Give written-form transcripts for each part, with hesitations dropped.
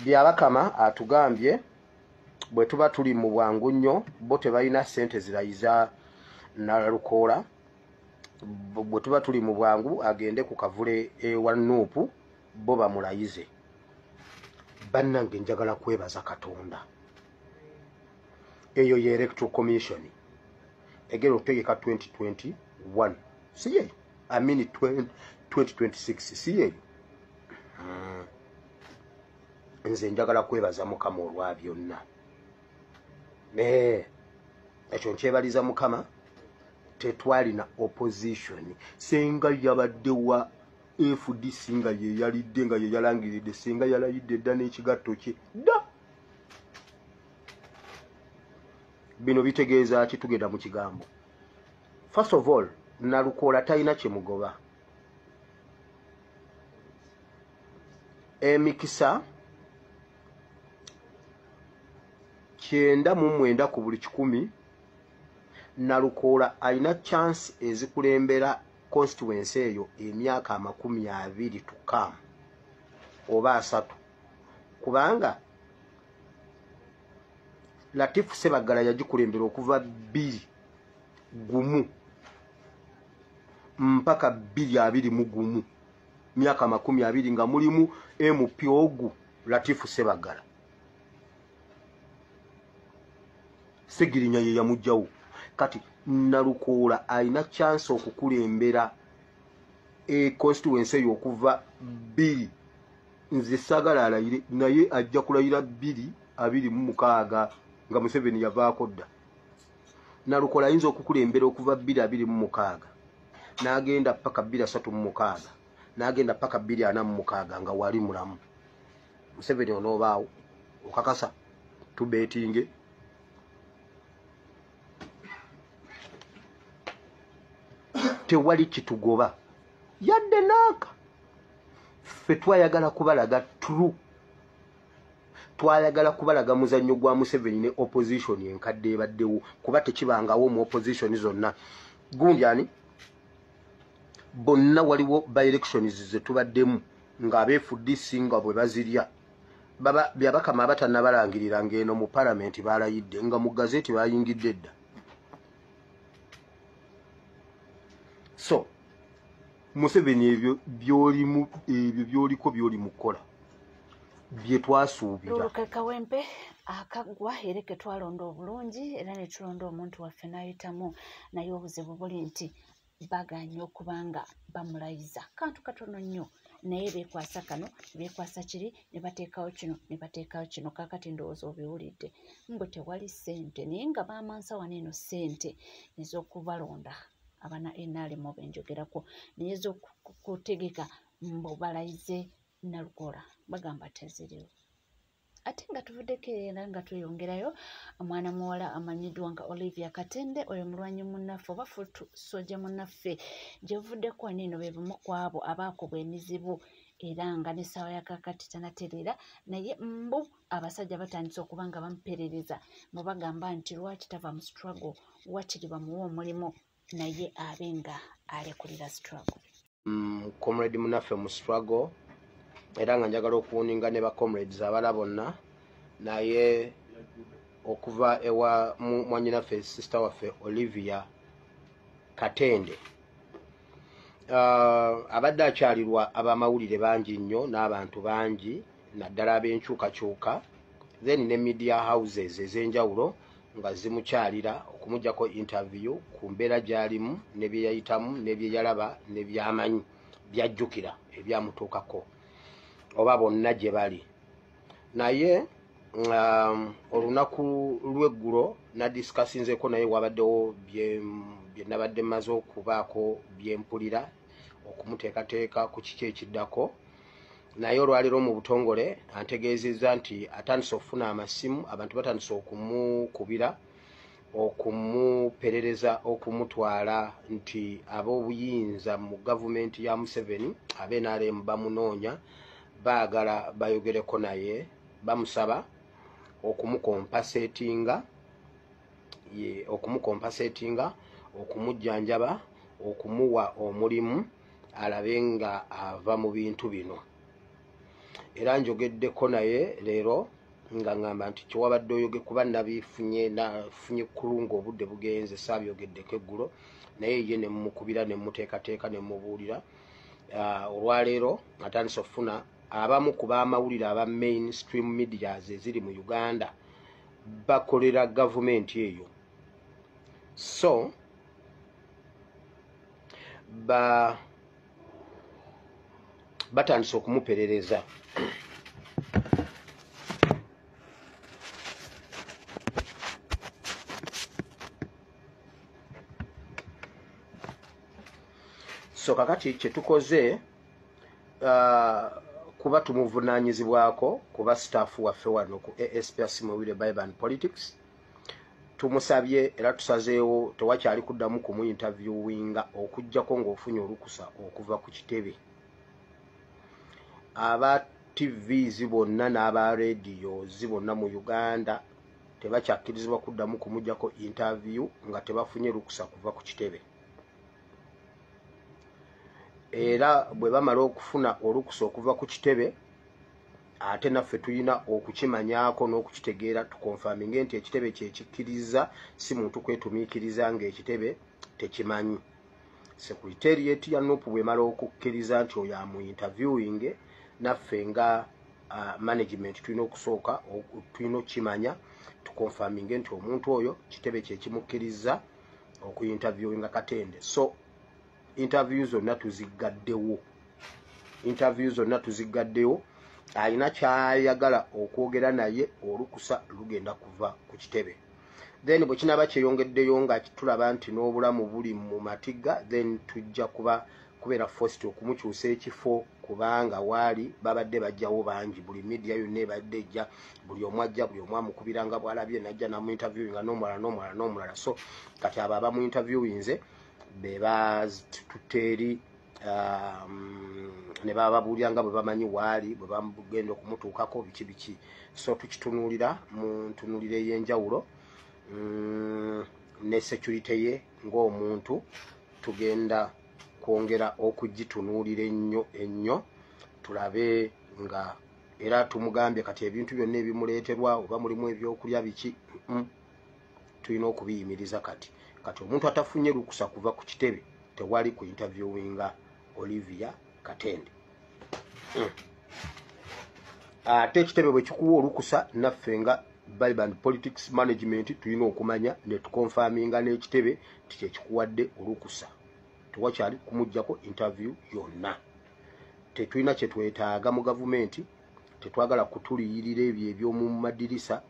byabakama atugambye bwe tuba tuli mu bwangu nnyo bo tebalina ssente zirayiza Nalukoola. Bwe tuba tuli mu bwangu agende ku kavule ewa Nuupu bo bamulayize. Bannange njagala kwebaza Katonda. Eyo ye Electoral Commission egera okutegeka 2021 siye I mean 2026 siye. Nze njagala kwebaza Mukama olwa byonna. Ekyo nkyebaliza Mukama. Tetwalina opposition senga yabadde wa FDC nga ye yalidde nga ye yalangiridde senga yalayidde dda n'ekigatto kye dda. Bino bitegeeza ki? Tugenda mu kigambo. First of all, Nalukoola talina kyemugoba. Emikisa 99 ku buli 100 Nalukoola alina chance ezikulembera constituency eyo emyaka 20 tukam oba 3 kubanga Latifu Ssebaggala yagikulembera okuva 2021 mpaka 2021 myaka 20 nga mulimu MP Ogu Latifu Ssebaggala. Segirinya ye yamujjawo. Kati Nalukoola alina chance okukulembera constituency okuva 2 nze sagala alayire naye ajja kulayira 2026 nga Museveni yavaako dda. Nalukoola ayinza okukulembera okuva 2026 n'agenda paka 2036 n'agenda paka 2046 nga wali mulamu. Museveni onoobaawo okakasa tubeetinge. Tewali kitugoba yadde naaka. Ffe twayagala kubalaga true. Twayagala kubalaga muzannyo gwa Museveni ne opposition enkadde ebaddewo kuba tekibangawo mu opposition zonna. Gundi ani bonna waliwo by elections ze tubaddemu nga abeefudisi nga bwe bazirya byabakama abatannabalangirira ng'eno mu parliament balayidde nga mu gazeti bayingidde dda. So Museveni ebyo byoliko byoli mukola bye twasuubira. Lulukeka Wempe akagwa era ke twalonda obulungi era ne tulonda omuntu waffe n'ayitamu naye obuzibu buli nti baganya okubanga bamulayiza kantu katono nnyo naye beekwasa kano beekwasa kiri ne bateekawo kino ne bateekawo kino. Kaakati ndowooza obiwulidde mbu tewali ssente naye nga baamansa wano eno ssente ez'okubalonda abana NRM benjogerako naye ez'okutegeka mbu balayize Nalukoola bagamba teziriwo. Ate nga tuvuddeko era nga tweyongerayo omwana muwala amanyiddwa nga Olivia Katende oyo mulwanyi munnaffe oba futu soja munnaffe gyevuddeko nino be bumu ku abo abaakubwa emizibu era nga n'essaawa ya kaakati tanatereera naye mbu abasajja batandise okuba nga bamuperereza mu bagamba nti lwaki tava mu struggle wakiri bamuwa omulimu naye abe nga alekulira struggle. Comrade munnaffe mu struggle era nga njagala okuwuninga ne ba comrades abala bonna naye okuva ewa mwanyinaffe sister waffe Olivia Katende abadde akyalirwa abamawulire bangi nnyo n'abantu bangi naddala ab'enkyukakyuka then ne media houses ez'enjawulo nga zimukyalira okumuggyako interview ku mbeera gy'alimu ne bye yayitamu ne bye yalaba ne by'amanyi byajjukira ebyamutuukako oba bonna gye bali. Naye olunaku lw'eggulo nadisikasinzeko naye wabaddewo bye nabadde mmaze okubaako byempulira okumuteekateeka ku kiki ekiddako naye olwaliro mu butongole antegeezezza nti atandise okufuna amasimu abantu batandise okumukubira okumuperereza okumutwala nti ab'obuyinza mu gavumenti ya Museveni ab'NRM bamunoonya baagala bayogereko naye bamusaba okumukompasetinga okumujjanjaba okumuwa omulimu alabe nga ava mu bintu bino. era njogeddeko naye leero nga ngamba nti kyewabadde oyoge kuba nafunye kulunga obudde bugenze saabyogeddeko eggulo naye ye ne mukubira ne muteekateeka ne mubuulira olwaleero atandise okufuna abamu ku baamawulire aba mainstream medias eziri mu Uganda bakolera gavumenti eyo so batandise okumuperereza so kakati kyetukoze kuba tumuvunaanyizibwako kuba staffu waffe wano ku ASPS Mawulire Bible and Politics tumusabye era tusazeewo tewakyali kuddamu kumuinterviewinga okujjako ng'ofunye olukusa okuva ku kitebe aba TVs bonna n'aba radios bonna mu Uganda tebakyakkirizibwa kuddamu kumujjako interview nga tebafunye lukusa kuva ku kitebe era bwe bamala okufuna olukusa okuva ku kitebe ate naffe tulina okukimanyaako n'okukitegeera tukonfaminge nti ekitebe kyekikkiriza si muntu kwetumiikiriza ng'ekitebe tekimanyi secretariat ya NUP bwemala okukkiriza nti oyo amu-interviewing naffe nga management tulina okusooka tulina okukimanya tukonfaminge nti omuntu oyo kitebe kyekimukkiriza okuinterviewinga Katende so interviews zonna tuziggaddewo alina kyayagala okwogera naye olukusa lugenda kuva ku kitebe then bwe kinaba kyeyongeddeyo nga tulaba nti n'obulamu buli mu matiga then tujja kubeera forced okumukyusa ekifo kubanga waali babadde bajjawo bangi buli media yonna ebadde ejja buli omu ajja buli omu amukubiranga bwalabye najja namu-interviewinga n'omulala so kati abo abamu-interviewinze be bazituteeri ne bababuulira bwe bamanyi waali bwe bagenda okumutuukako biki so tukitunuulira mu ntunuuliro ey'enjawulo ne security ye ng'omuntu tugenda kwongera okugitunuulira ennyo tulabe nga era tumugambye kati ebintu byonna ebimuleeterwa oba mulimu ebyokulya biki tulina okubiyimiriza kati omuntu atafunye lukusa kuva ku kitebe tewali ku interviewinga Olivia Katende ate ekitebe bwe kikuwa olukusa naffe nga Bible and Politics Management tulina okumanya ne tukonfaminga n'ekitebe ti kyekikuwadde olukusa tewakyali kumujjako interview yonna tetulina kyetwetaaga mu gavumenti tetwagala kutuliyirira ebyo eby'omu madirisa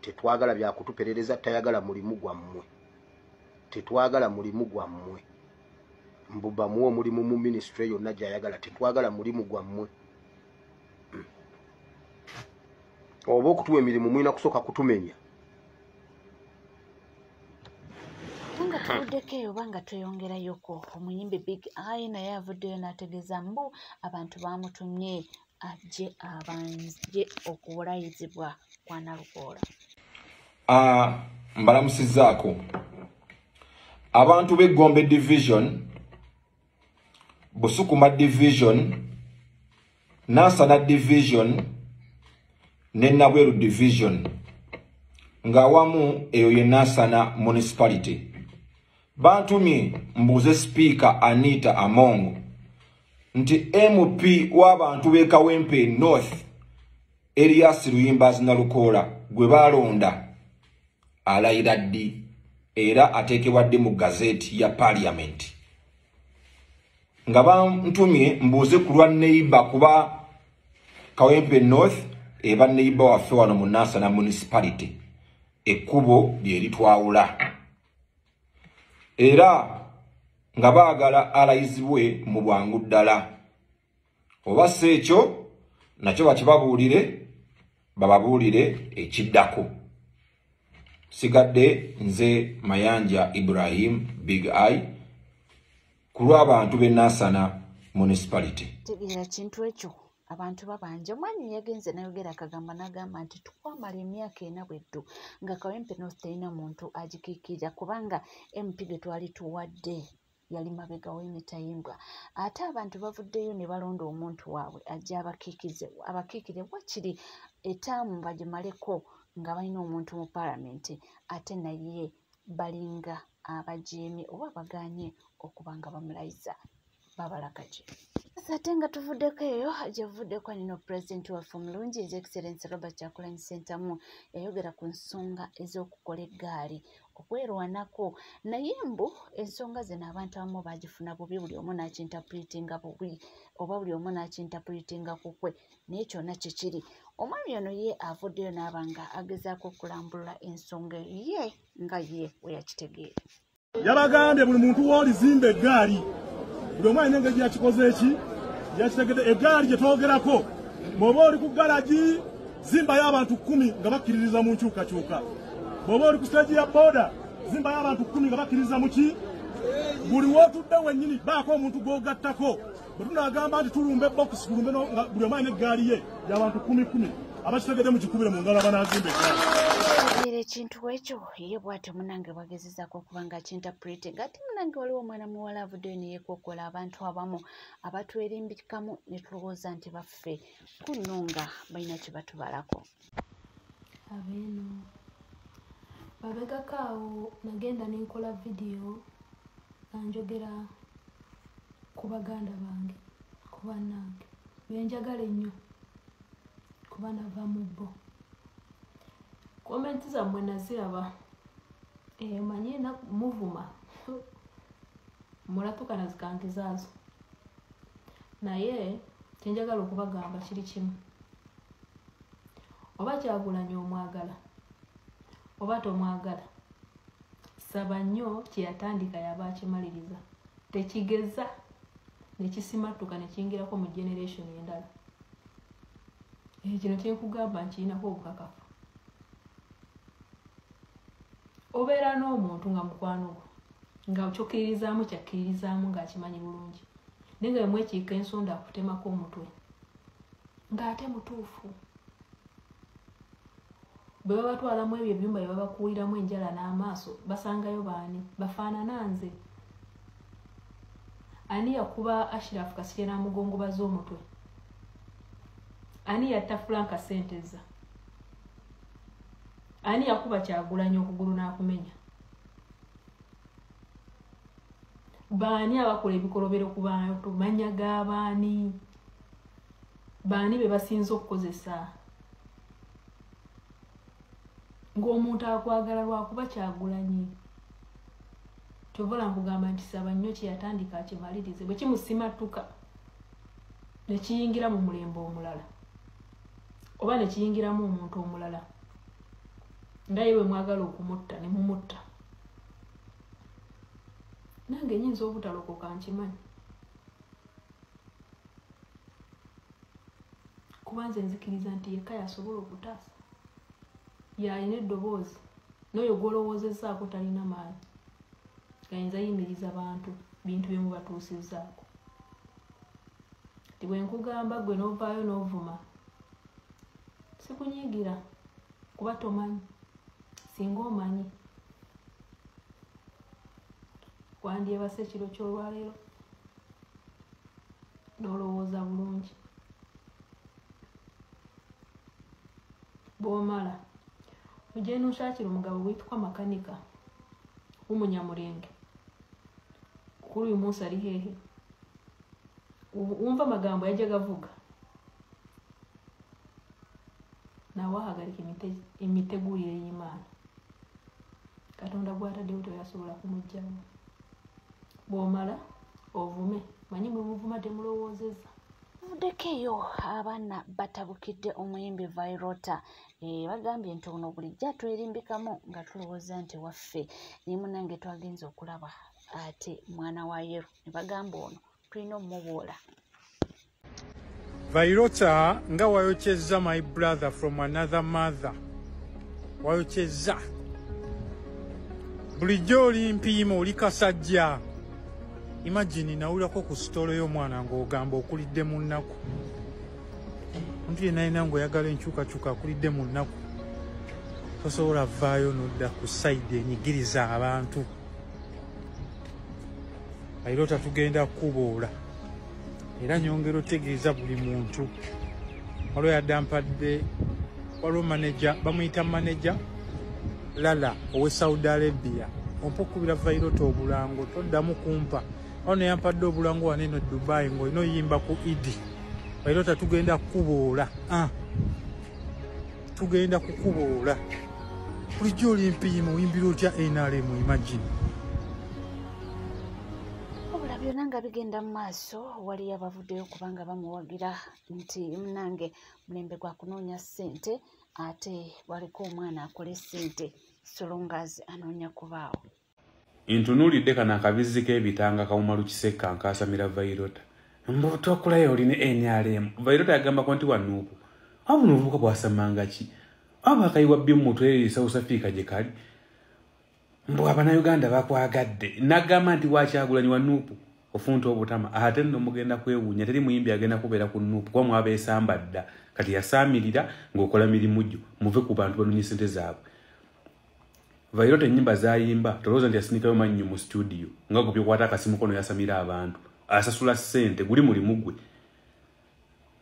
tetwagala byakutuperereza tayagala mulimu gwammwe tetwagala mulimu gwammwe mbuba muwo mulimu mu ministry yonna gyayagala tetwagala mulimu gwammwe oba okutuwa emirimu mwina kusooka kutumenya nga tuvuddeko eyo oba nga tweyongerayoko omuyimbi Big Eye naye avuddeyo n'ategeeza mbu abantu bamutumye ajje abanje okuwulayizibwa kwa Nalukoola mbalamusizaako abantu b'Egombe division Busukuma division Nansana division ne Nabweru division nga wamu eyo ye Nansana municipality bantumye mbuze speaker Anita Amongo nti MP w'abantu b'e Kawempe North Elias Luyimbazi Nalukoola gwe balonda alayira ddi era ateekebwadde mu gazeti ya parliament nga bantumye mbuze ku lwa neighbor kuba Kawempe North eba neighbor waffe wano mu Nansana municipality ekkubo lye litwawula era nga baagala alayizibwe mu bwangu ddala oba si ekyo nakyo bakibabuulire bababuulire ekiddako sigadde nze Mayanja Ibrahim Big Eye ku lw'abantu b'e Nansana municipality tegeera kintu ekyo abantu babanja omwami yagenze nayogera akagamba n'agamba nti tukwamala emyaka ena bweddu nga Kawempe North terina muntu agikiikirira kubanga MP gwe twali tuwadde yali mabega w'emitayimbwa ate abantu bavuddeyo ne balonda omuntu waabwe ajja abakiikire wakiri etaamu bagimaleko nga balina omuntu mu paalamenti ate naye balinga abajeemye oba baganye okuba nga bamulayiza babalagaje. Ate nga tuvuddeko eyo gyevuddeko nino pulezidenti waffe omulungi His Excellency Robert Kyagulanyi Ssentamu yayogera ku nsonga ez'okukola eggaali okwerwanako naye mbu ensonga zino abantu abamu bagifuna bubi buli omu n'akintapulitinga bubi oba buli omu n'akintapulitinga kukwe naye kyonna kikiri. Omwami ono ye avuddeyo n'aba nga agezaako okulambulula ensonga ye nga ye we yakitegeera. Yabagambye buli muntu w'olizimba eggaali buli omu alina engeri yakikoze eki yakitegedde eggaali gye twogerako bw'oba oli ku galagi zimbayo abantu 10 nga bakkiririza mu nkyukakyuka bw'oba oli ku siteegi ya booda zimbayo abantu 10 nga bakkiririza mu ki buli w'otudde wennyini baako omuntu gw'ogattako bwe tunaagamba nti tulumba ebokisi tulumbe buli omu alina eggaali ye y'abantu 10 abakitegedde mukikubire mu ngalo abanaazimba eggaali. Ekintu ekyo ye bw'atyo munange bwagezezaako okuba nga akintapulitinga ate munange waliwo omwana muwala avuddeyo ne yeekookola abantu abamu abatwerimbikamu ne tulowooza nti baffe kunno nga balina kye batubalako. Abeeno babegako awo nagenda nenkola vidiyo nga njogera ku baganda bange ku bannange benjagala ennyo kuba nava mu bo. Komenti zammwe naziraba manye muvuma mulatuka nazikangizaazo naye kyenjagala okubagamba kiri kimu oba Kyagulanyi omwagala oba tomwagala saba nnyo kyeyatandika yaba akimaliriza tekigeza nekisimatuka nekiyingirako mu generation endala. Kino kyenkugamba nkirinako obukakafu. Obeera n'omuntu nga mukwano gwo nga kyokiririzaamu kyakkiririzaamu ng'akimanyi bulungi naye nga bwemwekiika ensonda akutemako omutwe ng'ate mutuufu. Bwe babatwalamu ebyo ebyumba bye babakuuliramu enjala n'amaaso basangayo baani bafaanana nze. Ani yakuba Ashraf Kasirye n'amugongobaza omutwe? Ani yatta Frank Senteza? Ani yakuba Kyagulanyi okugulu n'akumenya? Baani abakola ebikolobero ku bantu manya g'abaani? Baani be basinza okukozesa? Ng'omuntu akwagala lwakuba Kyagulanyi. Kyovola nkugamba nti saba nnyo kyeyatandika akimalirize bwe kimusimatuka ne kiyingira mu mulembe omulala oba ne kiyingiramu omuntu omulala nga ye bwe mwagala okumutta ne mumutta. Nange nyinza obutalokoka nkimanyi kuba nze nzikiriza nti yekka yasobola okutaasa yalina eddoboozi n'oyo gw'olowoozezaako talina maanyi gayinza yimiriza bantu bintu bye mubatuusizzaako. Ti bwe nkugamba gwe n'ovaayo n'ovuma sikunyiigira kuba tomanyi. Singa omanyi wandyebase ekiro ky'olwaleero n'olowooza bulungi. Bw'omala ojje n'oshakira omugabo witwa makanika w'umunyamulenge kuri uyu munsi ari hehe? Wumva amagambo yajya gavuga nawe ahagarika imitegurire y'Imana. Katonda gw'ataddewo teyasobola kumugyamu. Bw'omala ovume manyi mwe muvuma temulowoozeza. Muddeko eyo abaana batabukidde omuyimbi Vairota bagambye nti ono bulijjo atwerimbikamu nga tulowooza nti waffe naye munange twagenza okulaba ate mwana wa Yero ne bagamba ono tulina omuboola. Vairota nga wayokyezza my brother from another mother wayokyezza bulijjo oli mpiima oli kasajja. Imagine nawulako ku sitolo y'omwana ng'ogamba okulidde mu nnaku. Omuntu yenna alina ng'oyagala enkyukakyuka akulidde mu nnaku tosobola vaayo n'odda ku sayidi enyigiriza abantu. Vairota tugenda kukubuula era nyongera otegeeza buli muntu waliwo yaddampadde waliwo maneja bamuyita maneja Lala owe Saudi Arabia ompa okubira Vairota obulango toddamu kumpa ono yampadde obulango wano eno Dubai ng'olina oyimba ku Idi Vairota tugenda kukubuula tugenda kukubuula bulijjo olimpiima oyimbira otya NRM imagine byonna nga bigenda mu maaso waliyo abavuddeyo kubanga bamuwagira nti munange mulembe gwa kunoonya ssente ate waliko omwana akola ssente solongazi anoonya kubaawo ntunuulidde kano akabizi k'ebitanga Kawuma Lukisekka nkaasamira Vairota mbotokulayo oline NRM Vairota yagambako nti wanuupu abuno obuvubuka bwasamanga ki aba akayiwa bbi mutwe South Africa gye kali mbu Abannayuganda bakwagadde nagamba nti Wakyagulanyi wanuupu ofunta obutama ate nno mugenda kwewuunya teri muyimbi agenda kubeera ku nuupu kuba mwabeesamba dda kati yasaamirira ng'okola mirimu gyo muve ku bantu banoonye ssente zaabwe Vairota ennyimba zayimba tolowooza nti yasinikayo mannyo mu studio nga gwe byokwata akasimu kono yasamira abantu asasula ssente guli mulimu gwe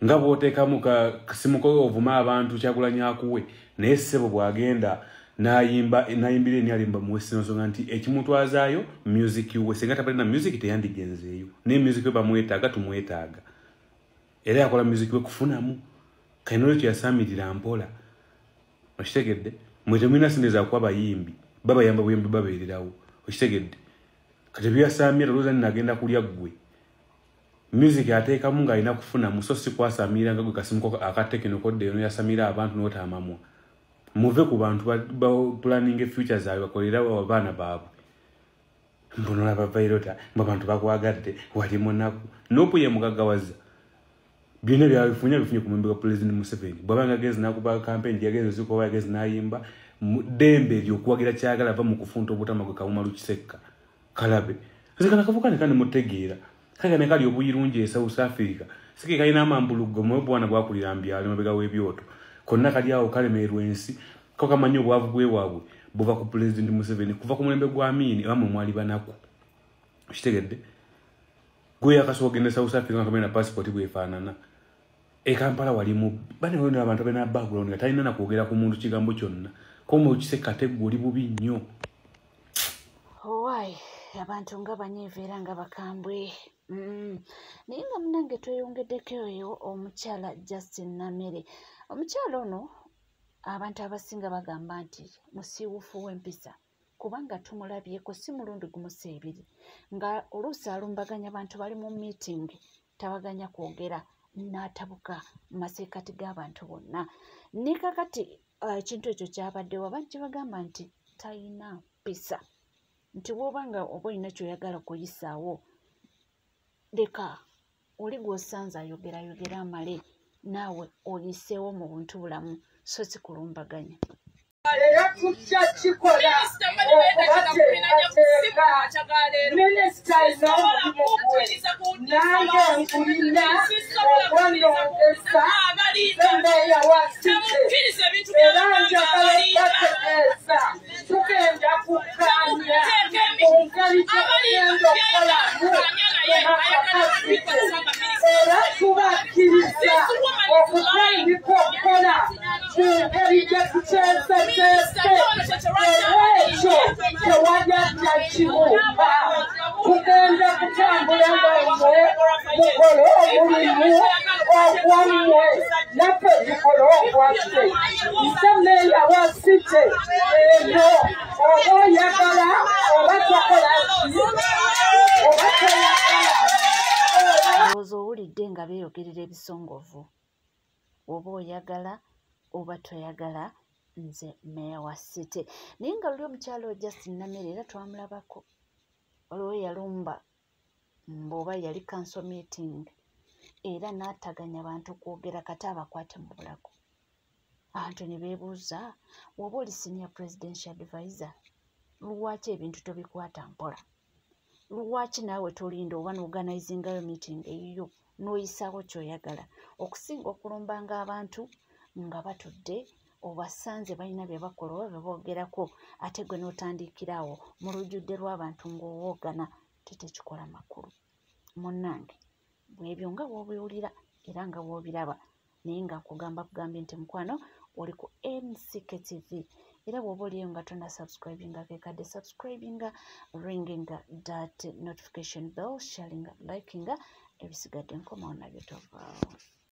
nga bw'oteekamu kasimu ko ovuma abantu Kyagulanyi akuwe naye ssebo bw'agenda nayimbira enyalimba muwesi nsonga nti ekimutwazaayo music we singa tabali na music teyandigenzeeyo naye music we bamwetaaga tumwetaaga era yakola music we kufunamu kainolekyo yasaamirira mpola okitegedde mwe temulina sente zakuwa bayimbi babayamba buyambi babeererawo okitegedde kati byasaamira olowooza ninagenda kulya ggwe music ateekamu ng'alina kufunamu so si kwasaamira nga gwe kasimuko akatekino koddeyo noyasamira abantu n'otaamamwa muve ku bantu planning future zaabwe bakolera abaana baabwe mbonola Vairota abantu bakwagadde wali munaku nopu ye mugaggawaza byonna byabifunye ku mwembe gwa President Museveni bwabanga agezi nakuba campaign yagezi zikoba yagezi nayimba dembe lyokuwagira kyagala ava mu kufunta obutama gwe Kawuma Lukisekka kalabe zikana kavukane kandi mutegeera kagane kali obuyirungi e South Africa sike kalina amambulugo mwe bwana bwakulira mbyali mabega w'ebyoto konna kali awo kalemerwa ensi ko kamanyi obwavu bwe waabwe buva ku President Museveni kuva ku mulembe gwa Amini bamwe mwali banaku kitegedde gwe yakasogenda South Africa nkamena passport bwe efaanana Kampala wali mu bane wano abantu bena background nga talina nakwogera ku muntu kigambo kyonna Kawuma Lukisekka teguli bubi nnyo owaayi abantu nga banyiiva era nga bakambwe naye nga munange tweyongeddeko oyo omukyala Justin Namere omukyala ono abantu abasinga bagamba nti musiiwufu w'empisa kubanga tumulabyeko si mulundi gumu si ebiri nga oluusi alumbaganya abantu bali mu meeting tabaganya kwogera n'atabuka mu maseekati g'abantu bonna ne kakati ekintu ekyo kyabaddewo abantu kye bagamba nti talina mpisa nti bw'obanga oba olina kyoyagala kuyisaawo leka oli gw'osanze ayogera amale naawe oyiseewo mu buntu bulamu so si kulumbaganya era tujja kikola okubateekateeka minisita inomulimu nange nkulina okwanongeza embeera wa site era njagala bategeeza tugenda kukkaanya engeri gyegenda okukolamu emakakasite era tubakkiriza okutandika okukola ku ngeri gye tuteeseteese era ekyo tewajajja kiwumba tugenda kutambula ngammwe mukole omulimu ogwammwe naffe tukole ogwaffe nze meeya wa site eno oba oyagala oba tokola ki oba toyagala olowooza owulidde nga beeyogerera ebisongovu oba oyagala oba toyagala nze meeya wa site naye nga luli omukyalo wa Justin Namere era twamulabako waliwo yalumba mboba yali council meeting era n'ataganya abantu kwogera kati abakwate mu bulago abantu ne beebuuza woba oli senior presidential advisor lwaki ebintu tobikwata mpola lwaki naawe tolinda oba n'organizingayo meeting eyiyo n'oyisaawo kyoyagala okusinga okulumbanga abantu nga batudde obasanze balina bye bakola oba bye boogerako ate gwe n'otandikiraawo mu lujjudde lw'abantu ng'owoogana tetekikola makulu munnange bwebyo nga bw'obiwulira era nga bw'obiraba naye nga kugambye nti mukwano oli ku NCK TV era bw'oba oliyo nga tonna subscribinga kekadde subscribinga ringinga that notification bell sharinga likinga ebisigadde nkomawo nabyo tovaawo.